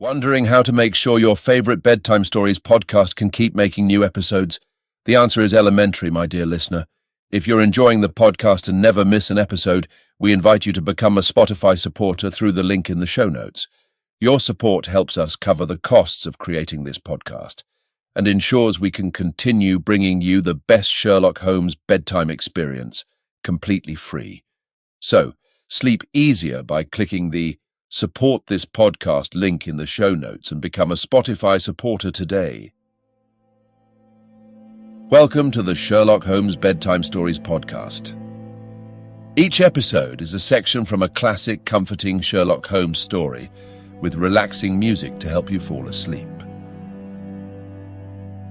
Wondering how to make sure your favorite bedtime stories podcast can keep making new episodes? The answer is elementary, my dear listener. If you're enjoying the podcast and never miss an episode, we invite you to become a Spotify supporter through the link in the show notes. Your support helps us cover the costs of creating this podcast and ensures we can continue bringing you the best Sherlock Holmes bedtime experience, completely free. So, sleep easier by clicking the Support this podcast link in the show notes and become a Spotify supporter today. Welcome to the Sherlock Holmes Bedtime Stories podcast. Each episode is a section from a classic, comforting Sherlock Holmes story with relaxing music to help you fall asleep.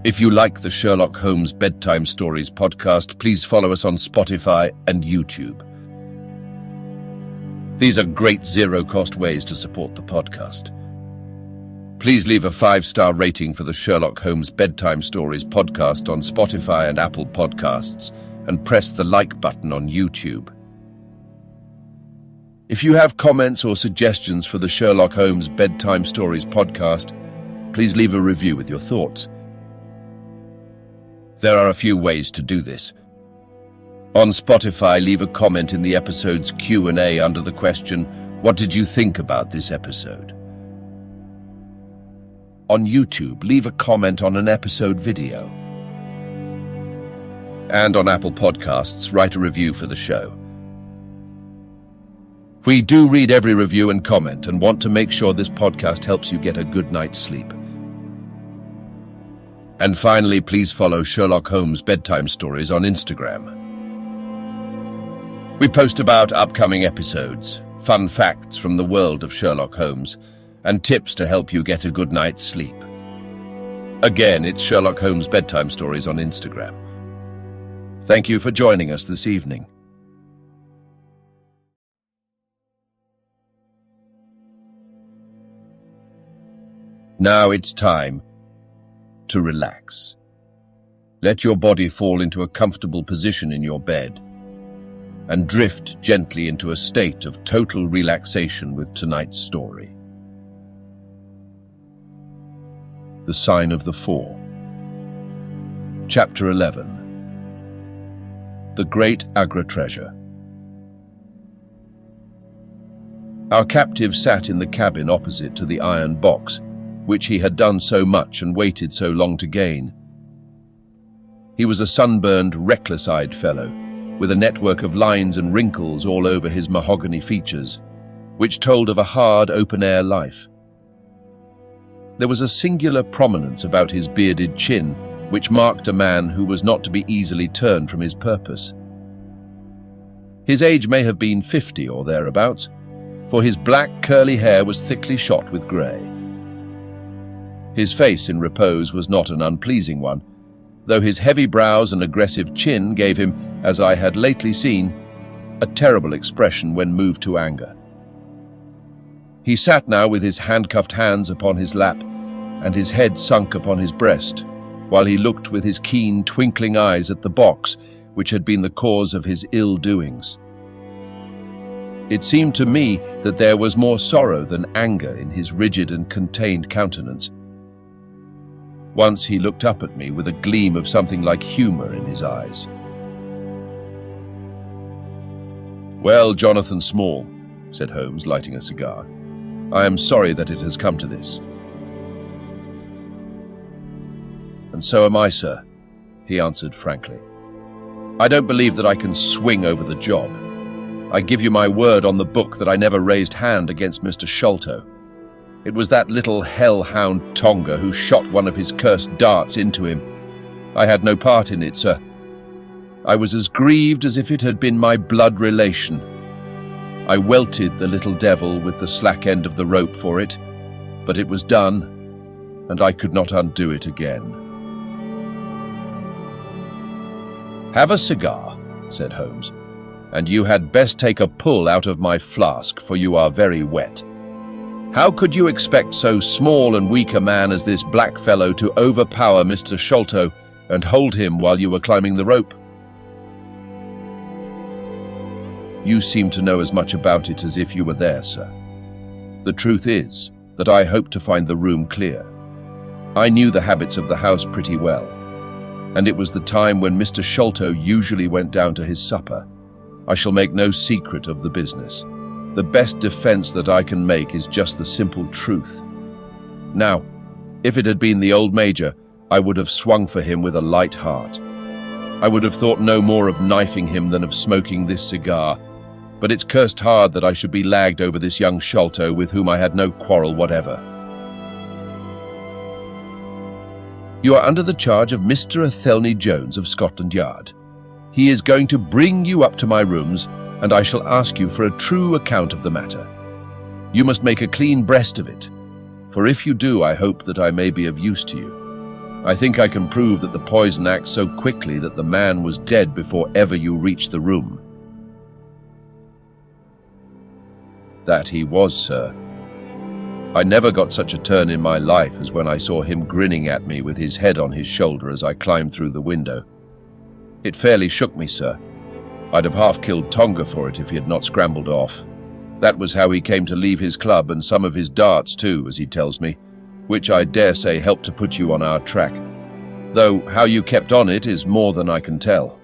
If you like the Sherlock Holmes Bedtime Stories podcast, please follow us on Spotify and YouTube. These are great zero-cost ways to support the podcast. Please leave a 5-star rating for the Sherlock Holmes Bedtime Stories podcast on Spotify and Apple Podcasts, and press the like button on YouTube. If you have comments or suggestions for the Sherlock Holmes Bedtime Stories podcast, please leave a review with your thoughts. There are a few ways to do this. On Spotify, leave a comment in the episode's Q&A under the question, "What did you think about this episode?" On YouTube, leave a comment on an episode video. And on Apple Podcasts, write a review for the show. We do read every review and comment and want to make sure this podcast helps you get a good night's sleep. And finally, please follow Sherlock Holmes Bedtime Stories on Instagram. We post about upcoming episodes, fun facts from the world of Sherlock Holmes, and tips to help you get a good night's sleep. Again, it's Sherlock Holmes Bedtime Stories on Instagram. Thank you for joining us this evening. Now it's time to relax. Let your body fall into a comfortable position in your bed and drift gently into a state of total relaxation with tonight's story. The Sign of the Four. Chapter 11. The Great Agra Treasure. Our captive sat in the cabin opposite to the iron box, which he had done so much and waited so long to gain. He was a sunburned, reckless-eyed fellow, with a network of lines and wrinkles all over his mahogany features, which told of a hard, open-air life. There was a singular prominence about his bearded chin, which marked a man who was not to be easily turned from his purpose. His age may have been 50 or thereabouts, for his black, curly hair was thickly shot with grey. His face in repose was not an unpleasing one, though his heavy brows and aggressive chin gave him, as I had lately seen, a terrible expression when moved to anger. He sat now with his handcuffed hands upon his lap and his head sunk upon his breast, while he looked with his keen, twinkling eyes at the box which had been the cause of his ill-doings. It seemed to me that there was more sorrow than anger in his rigid and contained countenance. Once he looked up at me with a gleam of something like humor in his eyes. "Well, Jonathan Small," said Holmes, lighting a cigar, "I am sorry that it has come to this." "And so am I, sir," he answered frankly. "I don't believe that I can swing over the job. I give you my word on the book that I never raised hand against Mr. Sholto. It was that little hellhound Tonga who shot one of his cursed darts into him. I had no part in it, sir. I was as grieved as if it had been my blood relation. I welted the little devil with the slack end of the rope for it, but it was done, and I could not undo it again." "Have a cigar," said Holmes, "and you had best take a pull out of my flask, for you are very wet. How could you expect so small and weak a man as this black fellow to overpower Mr. Sholto and hold him while you were climbing the rope?" "You seem to know as much about it as if you were there, sir. The truth is, that I hoped to find the room clear. I knew the habits of the house pretty well, and it was the time when Mr. Sholto usually went down to his supper. I shall make no secret of the business. The best defense that I can make is just the simple truth. Now, if it had been the old Major, I would have swung for him with a light heart. I would have thought no more of knifing him than of smoking this cigar, but it's cursed hard that I should be lagged over this young Sholto with whom I had no quarrel whatever. You are under the charge of Mr. Athelney Jones of Scotland Yard. He is going to bring you up to my rooms, and I shall ask you for a true account of the matter. You must make a clean breast of it, for if you do, I hope that I may be of use to you. I think I can prove that the poison acts so quickly that the man was dead before ever you reached the room. That he was, sir. I never got such a turn in my life as when I saw him grinning at me with his head on his shoulder as I climbed through the window. It fairly shook me, sir. I'd have half killed Tonga for it if he had not scrambled off. That was how he came to leave his club, and some of his darts too, as he tells me, which I dare say helped to put you on our track. Though how you kept on it is more than I can tell.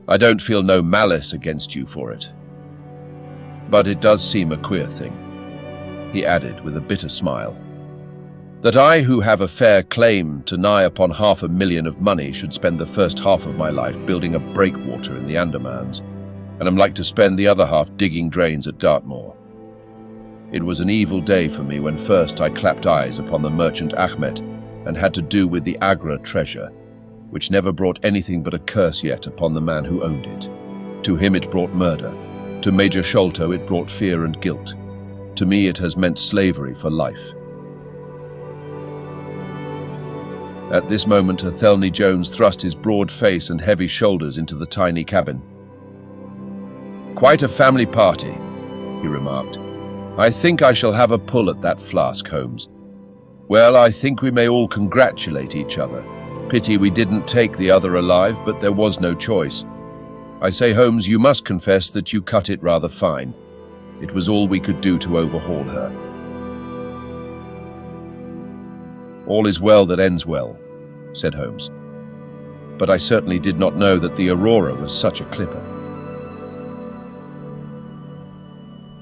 I don't feel no malice against you for it. But it does seem a queer thing, he added with a bitter smile, that I, who have a fair claim to nigh upon $500,000 of money, should spend the first half of my life building a breakwater in the Andamans, and am like to spend the other half digging drains at Dartmoor. It was an evil day for me when first I clapped eyes upon the merchant Ahmet and had to do with the Agra treasure, which never brought anything but a curse yet upon the man who owned it. To him it brought murder. To Major Sholto it brought fear and guilt. To me it has meant slavery for life. At this moment, Athelney Jones thrust his broad face and heavy shoulders into the tiny cabin. "Quite a family party," he remarked. "I think I shall have a pull at that flask, Holmes. Well, I think we may all congratulate each other. Pity we didn't take the other alive, but there was no choice. I say, Holmes, you must confess that you cut it rather fine. It was all we could do to overhaul her." "All is well that ends well," said Holmes. "But I certainly did not know that the Aurora was such a clipper."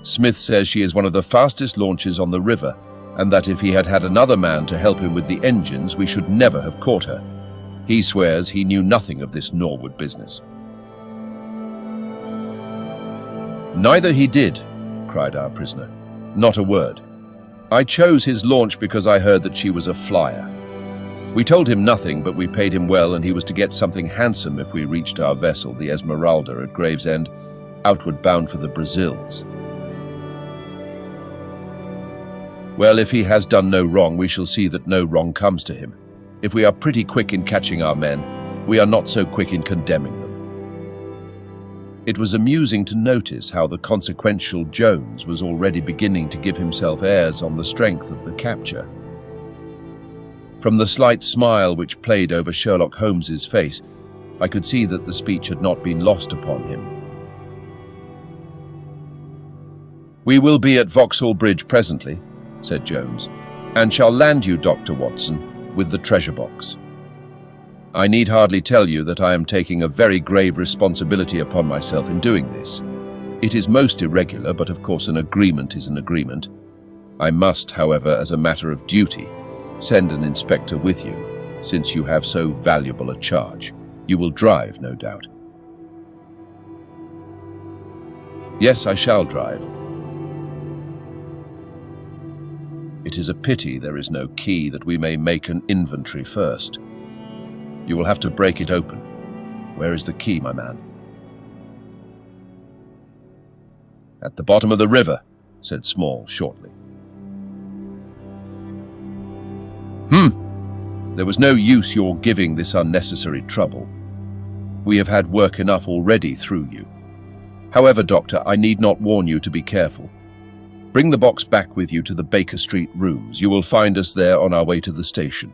"Smith says she is one of the fastest launches on the river, and that if he had had another man to help him with the engines, we should never have caught her. He swears he knew nothing of this Norwood business." "Neither he did," cried our prisoner. "Not a word. I chose his launch because I heard that she was a flyer. We told him nothing, but we paid him well, and he was to get something handsome if we reached our vessel, the Esmeralda, at Gravesend, outward bound for the Brazils. Well, if he has done no wrong, we shall see that no wrong comes to him. If we are pretty quick in catching our men, we are not so quick in condemning them." It was amusing to notice how the consequential Jones was already beginning to give himself airs on the strength of the capture. From the slight smile which played over Sherlock Holmes's face, I could see that the speech had not been lost upon him. "We will be at Vauxhall Bridge presently," said Jones, "and shall land you, Dr. Watson, with the treasure box. I need hardly tell you that I am taking a very grave responsibility upon myself in doing this. It is most irregular, but of course an agreement is an agreement. I must, however, as a matter of duty, send an inspector with you, since you have so valuable a charge. You will drive, no doubt." "Yes, I shall drive." "It is a pity there is no key that we may make an inventory first. You will have to break it open. Where is the key, my man?" "At the bottom of the river," said Small shortly. There was no use your giving this unnecessary trouble. We have had work enough already through you. However, Doctor, I need not warn you to be careful. Bring the box back with you to the Baker Street rooms. You will find us there on our way to the station."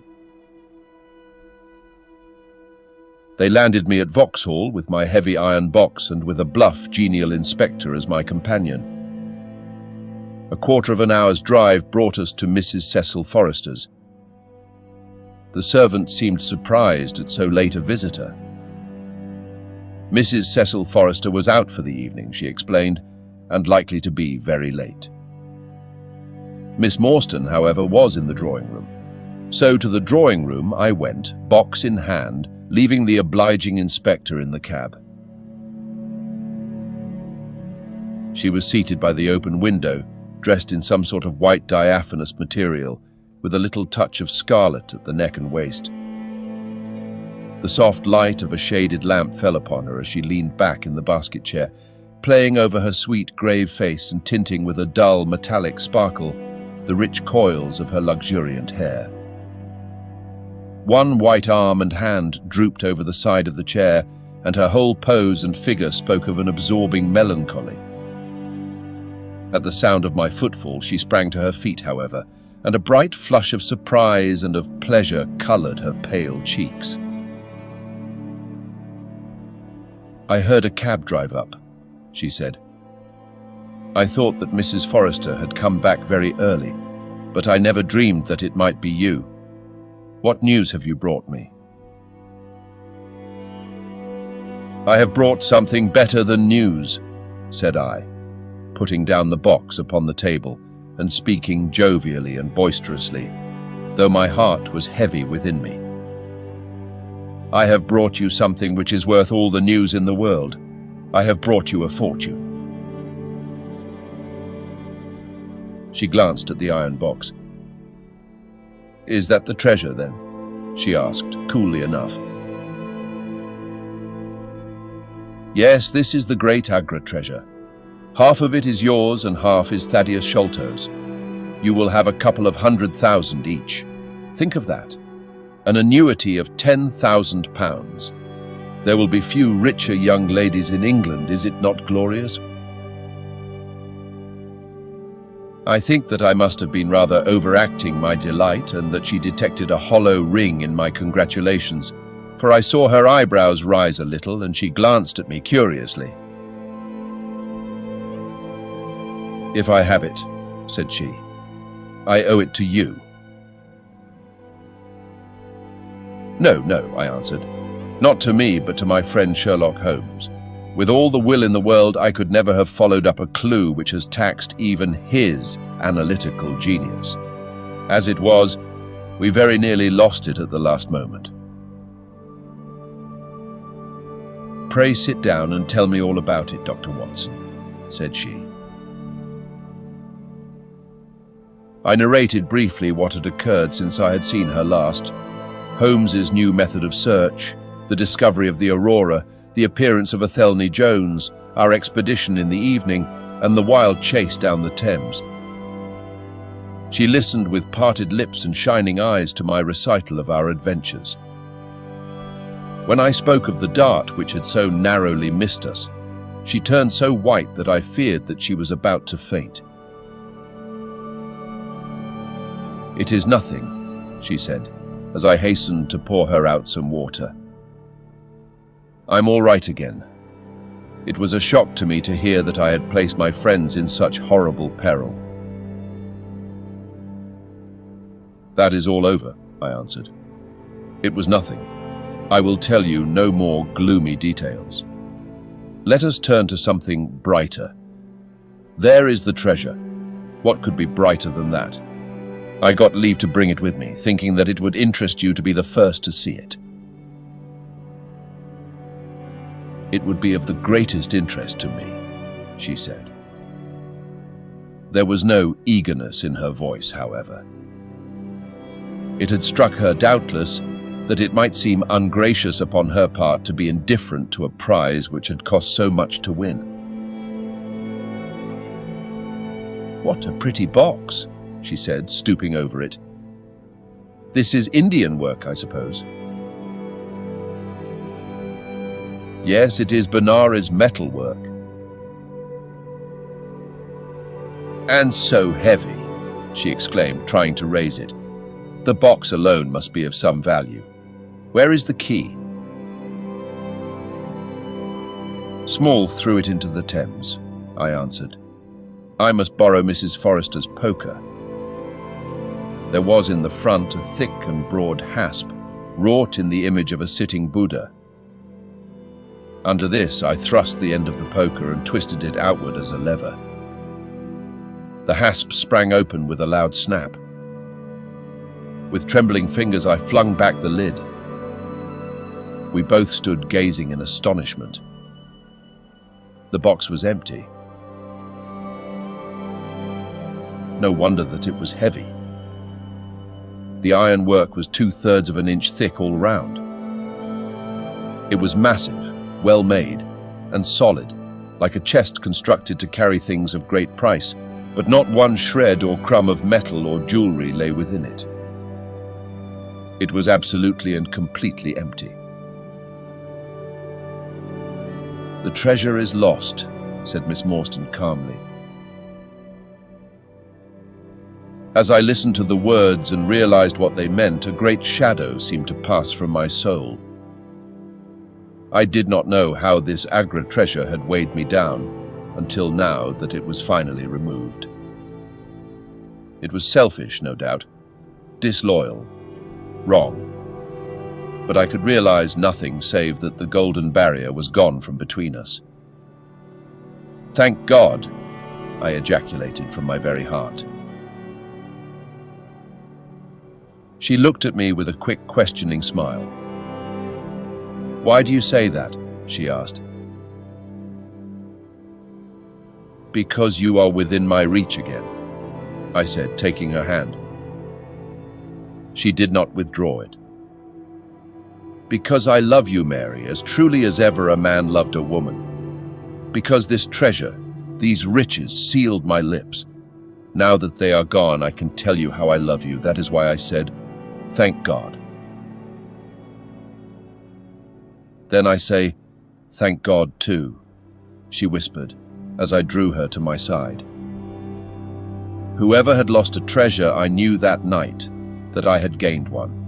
They landed me at Vauxhall with my heavy iron box and with a bluff, genial inspector as my companion. A quarter of an hour's drive brought us to Mrs. Cecil Forrester's. The servant seemed surprised at so late a visitor. Mrs. Cecil Forrester was out for the evening, she explained, and likely to be very late. Miss Morstan, however, was in the drawing room. So to the drawing room I went, box in hand, leaving the obliging inspector in the cab. She was seated by the open window, dressed in some sort of white diaphanous material, with a little touch of scarlet at the neck and waist. The soft light of a shaded lamp fell upon her as she leaned back in the basket chair, playing over her sweet, grave face and tinting with a dull, metallic sparkle the rich coils of her luxuriant hair. One white arm and hand drooped over the side of the chair, and her whole pose and figure spoke of an absorbing melancholy. At the sound of my footfall, she sprang to her feet, however, and a bright flush of surprise and of pleasure coloured her pale cheeks. "I heard a cab drive up," she said. "I thought that Mrs. Forrester had come back very early, but I never dreamed that it might be you. What news have you brought me?" "I have brought something better than news," said I, putting down the box upon the table and speaking jovially and boisterously, though my heart was heavy within me. "I have brought you something which is worth all the news in the world. I have brought you a fortune." She glanced at the iron box. "Is that the treasure, then?" she asked, coolly enough. "Yes, this is the great Agra treasure. Half of it is yours and half is Thaddeus Sholto's. You will have a couple of 100,000 each. Think of that. An annuity of £10,000. There will be few richer young ladies in England, is it not glorious?" I think that I must have been rather overacting my delight, and that she detected a hollow ring in my congratulations, for I saw her eyebrows rise a little and she glanced at me curiously. "If I have it," said she, "I owe it to you." No, I answered. "Not to me, but to my friend Sherlock Holmes. With all the will in the world, I could never have followed up a clue which has taxed even his analytical genius. As it was, we very nearly lost it at the last moment." "Pray sit down and tell me all about it, Dr. Watson," said she. I narrated briefly what had occurred since I had seen her last. Holmes's new method of search, the discovery of the Aurora, the appearance of Athelney Jones, our expedition in the evening, and the wild chase down the Thames. She listened with parted lips and shining eyes to my recital of our adventures. When I spoke of the dart which had so narrowly missed us, she turned so white that I feared that she was about to faint. "It is nothing," she said, as I hastened to pour her out some water. "I'm all right again. It was a shock to me to hear that I had placed my friends in such horrible peril." "That is all over," I answered. "It was nothing. I will tell you no more gloomy details. Let us turn to something brighter. There is the treasure. What could be brighter than that? I got leave to bring it with me, thinking that it would interest you to be the first to see it." "It would be of the greatest interest to me," she said. There was no eagerness in her voice, however. It had struck her, doubtless, that it might seem ungracious upon her part to be indifferent to a prize which had cost so much to win. "What a pretty box," she said, stooping over it. "This is Indian work, I suppose?" "Yes, it is Benares metalwork." "And so heavy," she exclaimed, trying to raise it. "The box alone must be of some value. Where is the key?" "Small threw it into the Thames," I answered. I must borrow Mrs. Forrester's poker. There was in the front a thick and broad hasp, wrought in the image of a sitting Buddha. Under this, I thrust the end of the poker and twisted it outward as a lever. The hasp sprang open with a loud snap. With trembling fingers, I flung back the lid. We both stood gazing in astonishment. The box was empty. No wonder that it was heavy. The ironwork was 2/3 of an inch thick all round. It was massive, well made, and solid, like a chest constructed to carry things of great price, but not one shred or crumb of metal or jewelry lay within it. It was absolutely and completely empty. "The treasure is lost," said Miss Morstan calmly. As I listened to the words and realized what they meant, a great shadow seemed to pass from my soul. I did not know how this Agra treasure had weighed me down until now that it was finally removed. It was selfish, no doubt, disloyal, wrong. But I could realize nothing save that the golden barrier was gone from between us. "Thank God," I ejaculated from my very heart. She looked at me with a quick, questioning smile. "Why do you say that?" she asked. "Because you are within my reach again," I said, taking her hand. She did not withdraw it. "Because I love you, Mary, as truly as ever a man loved a woman. Because this treasure, these riches, sealed my lips. Now that they are gone, I can tell you how I love you. That is why I said, 'Thank God.' Then I say, 'Thank God too,'" she whispered, as I drew her to my side. Whoever had lost a treasure, I knew that night that I had gained one.